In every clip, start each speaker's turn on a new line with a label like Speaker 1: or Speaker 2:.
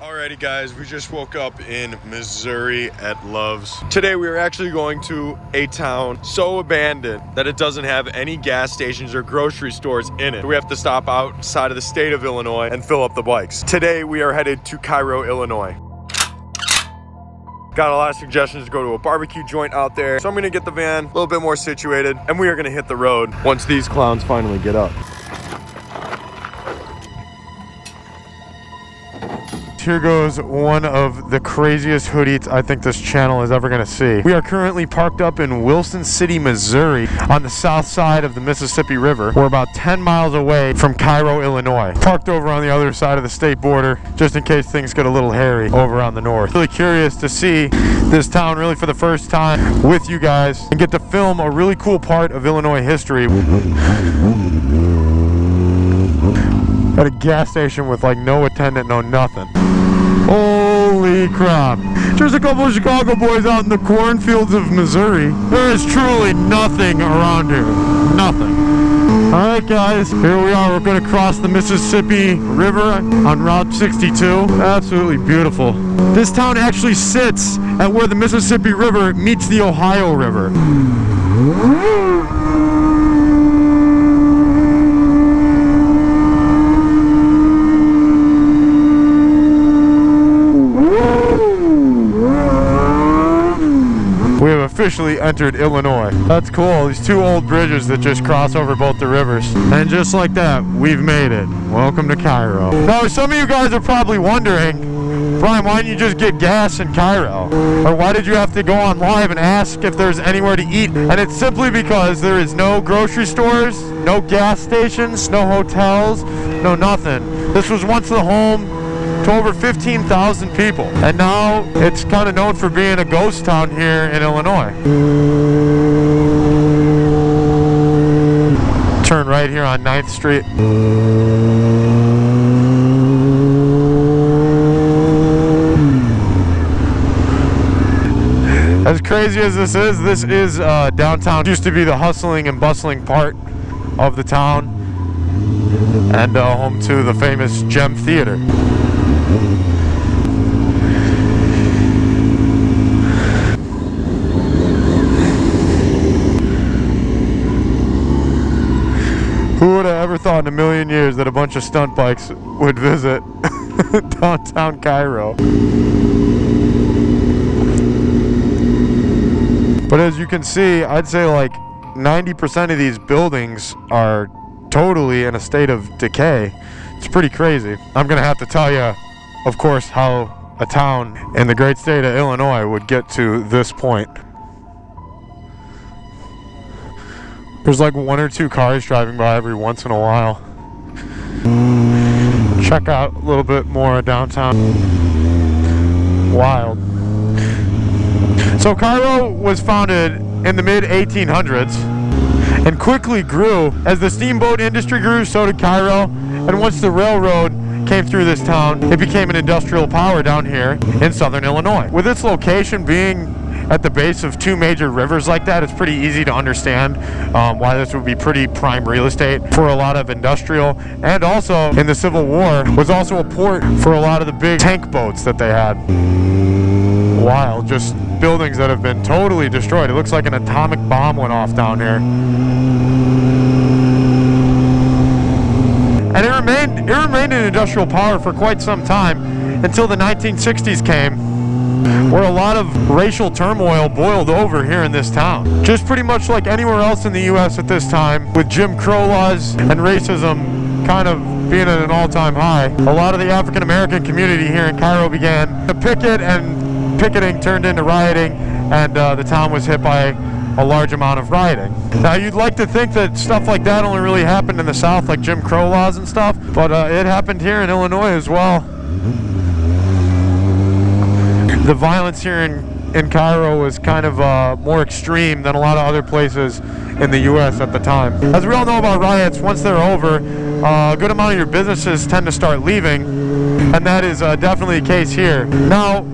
Speaker 1: Alrighty guys, we just woke up in Missouri at Love's. Today we are actually going to a town so abandoned that it doesn't have any gas stations or grocery stores in it. We have to stop outside of the state of Illinois and fill up the bikes. Today we are headed to Cairo, Illinois. Got a lot of suggestions to go to a barbecue joint out there. So I'm gonna get the van a little bit more situated and we are gonna hit the road once these clowns finally get up. Here goes one of the craziest HoodEats I think this channel is ever gonna see. We are currently parked up in Wilson City, Missouri on the south side of the Mississippi River. We're about 10 miles away from Cairo, Illinois. Parked over on the other side of the state border just in case things get a little hairy over on the north. Really curious to see this town really for the first time with you guys and get to film a really cool part of Illinois history. At a gas station with like no attendant, no nothing. Holy crap. There's a couple of Chicago boys out in the cornfields of Missouri. There is truly nothing around here. Nothing. Alright guys, here we are. We're going to cross the Mississippi River on Route 62. Absolutely beautiful. This town actually sits at where the Mississippi River meets the Ohio River. We have officially entered Illinois. That's cool. These two old bridges that just cross over both the rivers. And just like that, we've made it. Welcome to Cairo. Now, some of you guys are probably wondering, Brian, why didn't you just get gas in Cairo? Or why did you have to go on live and ask if there's anywhere to eat? And it's simply because there is no grocery stores, no gas stations, no hotels, no nothing. This was once the home to over 15,000 people. And now it's kind of known for being a ghost town here in Illinois. Turn right here on 9th Street. As crazy as this is downtown. It used to be the hustling and bustling part of the town and home to the famous Gem Theater. Who would have ever thought in a million years that a bunch of stunt bikes would visit downtown Cairo? But as you can see, I'd say like 90% of these buildings are totally in a state of decay. It's pretty crazy. I'm gonna have to tell you, of course, how a town in the great state of Illinois would get to this point. There's like one or two cars driving by every once in a while. Check out a little bit more of downtown. Wild. So Cairo was founded in the mid-1800s and quickly grew. As the steamboat industry grew, so did Cairo. And once the railroad came through this town, it became an industrial power down here in southern Illinois. With its location being at the base of two major rivers like that, it's pretty easy to understand why this would be pretty prime real estate for a lot of industrial, and also in the Civil War was also a port for a lot of the big tank boats that they had. Wild, just buildings that have been totally destroyed. It looks like an atomic bomb went off down here. And it remained an industrial power for quite some time until the 1960s came, where a lot of racial turmoil boiled over here in this town. Just pretty much like anywhere else in the U.S. at this time, with Jim Crow laws and racism kind of being at an all-time high. A lot of the African American community here in Cairo began to picket, and picketing turned into rioting, and the town was hit by a large amount of rioting. Now, you'd like to think that stuff like that only really happened in the South, like Jim Crow laws and stuff, but it happened here in Illinois as well. The violence here in Cairo was kind of more extreme than a lot of other places in the U.S. at the time. As we all know about riots, once they're over, a good amount of your businesses tend to start leaving, and that is definitely the case here. Now,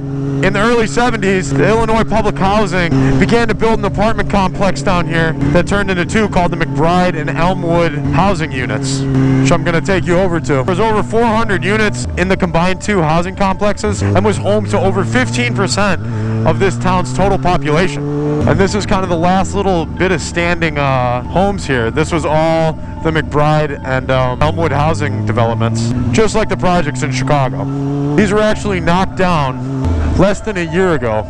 Speaker 1: In the early 70s, the Illinois Public Housing began to build an apartment complex down here that turned into two called the McBride and Elmwood housing units, which I'm going to take you over to. There's over 400 units in the combined two housing complexes and was home to over 15% of this town's total population. And this is kind of the last little bit of standing homes here. This was all the McBride and Elmwood housing developments, just like the projects in Chicago. These were actually knocked down less than a year ago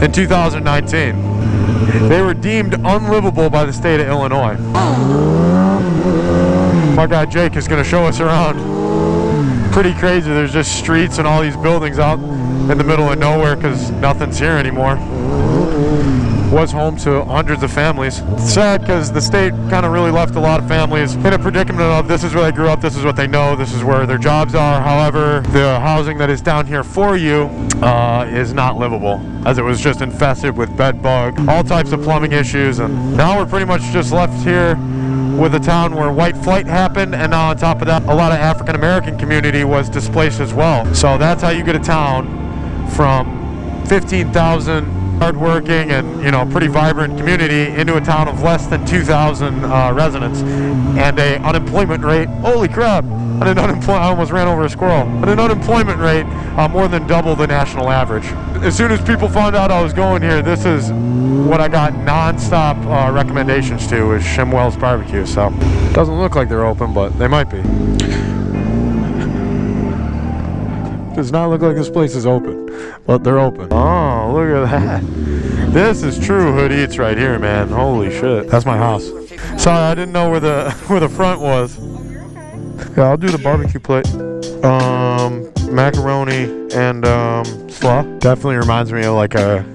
Speaker 1: in 2019. They were deemed unlivable by the state of Illinois. My guy Jake is going to show us around. Pretty crazy. There's just streets and all these buildings out in the middle of nowhere because nothing's here anymore. Was home to hundreds of families. It's sad because the state kind of really left a lot of families in a predicament of this is where they grew up, this is what they know, this is where their jobs are. However, the housing that is down here for you is not livable, as it was just infested with bed bug, all types of plumbing issues, and now we're pretty much just left here with a town where white flight happened, and now on top of that, a lot of African American community was displaced as well. So that's how you get a town from 15,000 hardworking and, you know, pretty vibrant community into a town of less than 2,000 residents and a unemployment rate, holy crap, I almost ran over a squirrel, and an unemployment rate more than double the national average. As soon as people found out I was going here, this is what I got non-stop recommendations to, is Shemwells BBQ. So doesn't look like they're open, but they might be. Does not look like this place is open, but they're open. Oh, look at that. This is true HoodEats right here, man. Holy shit. That's my house. Sorry, I didn't know where the front was. Yeah, I'll do the barbecue plate. Macaroni and slaw. Definitely reminds me of like a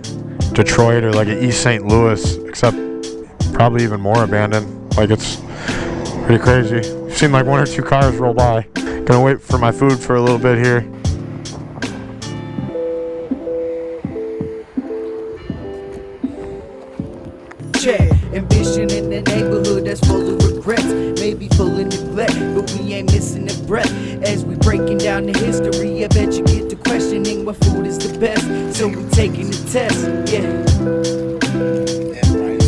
Speaker 1: Detroit or like an East St. Louis, except probably even more abandoned. Like, it's pretty crazy. I've seen like one or two cars roll by. Gonna wait for my food for a little bit here.
Speaker 2: Ambition in the neighborhood that's full of regrets, maybe full of neglect, but we ain't missing a breath. As we breaking down the history, I bet you get to questioning what food is the best. So we taking the test, yeah.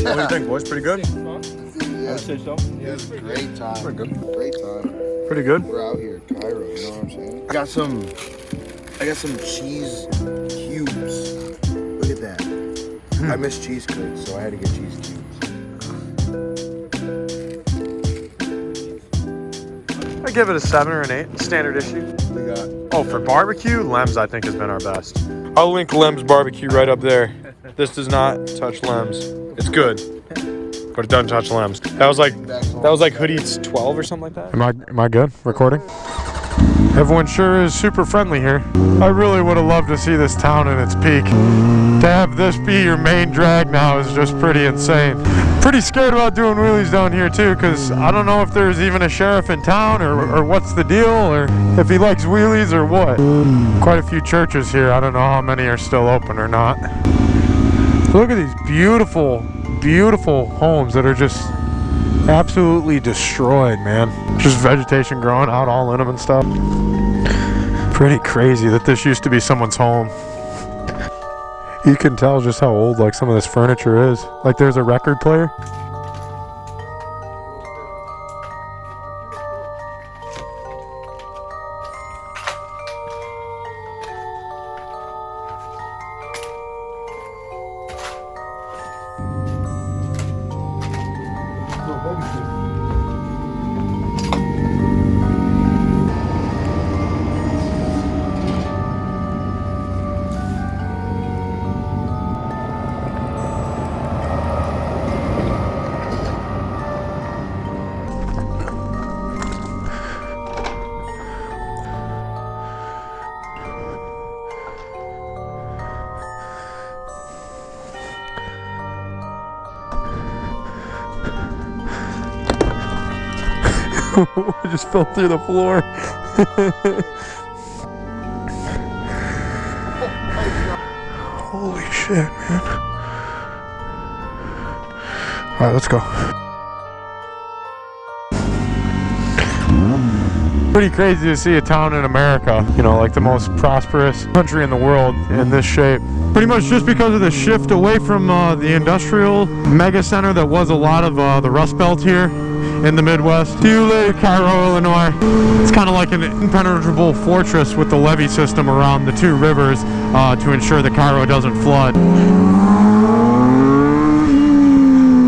Speaker 1: What do you think, boys? Pretty good?
Speaker 3: Yeah. I would say so. Yeah, it was a great time.
Speaker 1: Pretty good.
Speaker 3: Great time.
Speaker 1: Pretty good.
Speaker 3: We're out here in Cairo, you know what I'm saying? I got some cheese cubes. Look at that. I miss cheese curds, so I had to get cheese cubes.
Speaker 1: I give it a 7 or an 8, standard issue.
Speaker 3: We got.
Speaker 1: Oh, for barbecue, Lem's I think has been our best. I'll link Lem's barbecue right up there. This does not touch Lem's. It's good, but it doesn't touch Lem's. That was like HoodEats 12 or something like that. Am I good? Recording? Everyone sure is super friendly here. I really would have loved to see this town in its peak. To have this be your main drag now is just pretty insane. Pretty scared about doing wheelies down here too, because I don't know if there's even a sheriff in town or what's the deal, or if he likes wheelies or what. Quite a few churches here. I don't know how many are still open or not. Look at these beautiful, beautiful homes that are just absolutely destroyed, man. Just vegetation growing out all in them and stuff. Pretty crazy that this used to be someone's home. You can tell just how old like some of this furniture is. Like there's a record player. I just fell through the floor. Holy shit, man. Alright, let's go. Pretty crazy to see a town in America, you know, like the most prosperous country in the world, in this shape. Pretty much just because of the shift away from the industrial mega center that was a lot of the Rust Belt here in the Midwest. See you later, Cairo, Illinois. It's kind of like an impenetrable fortress with the levee system around the two rivers to ensure that Cairo doesn't flood.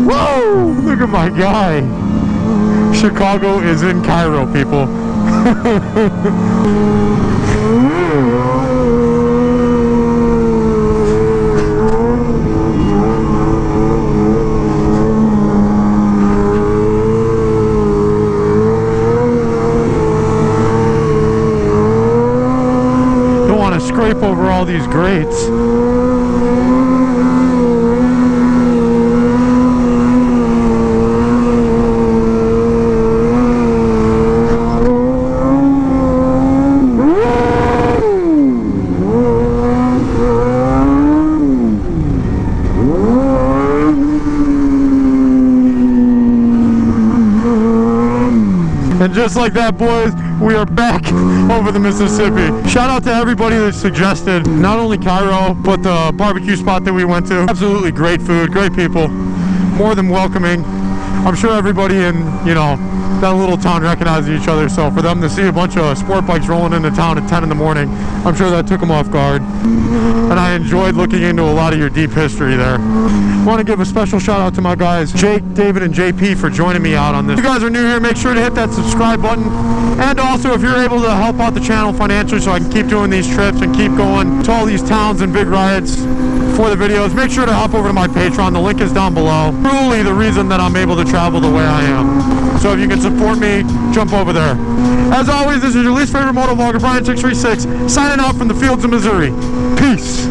Speaker 1: Whoa! Look at my guy. Chicago is in Cairo, people. Don't want to scrape over all these grates. And just like that, boys, we are back over the Mississippi. Shout out to everybody that suggested not only Cairo, but the barbecue spot that we went to. Absolutely great food, great people, more than welcoming. I'm sure everybody in, you know, that little town recognizes each other, so for them to see a bunch of sport bikes rolling into town at 10 in the morning, I'm sure that took them off guard. And I enjoyed looking into a lot of your deep history there. I want to give a special shout out to my guys, Jake, David, and JP for joining me out on this. If you guys are new here, make sure to hit that subscribe button. And also, if you're able to help out the channel financially so I can keep doing these trips and keep going to all these towns and big rides for the videos, make sure to hop over to my Patreon. The link is down below. Truly the reason that I'm able to travel the way I am. So if you can support me, jump over there. As always, this is your least favorite motovlogger, Brian 636, signing out from the fields of Missouri. Peace.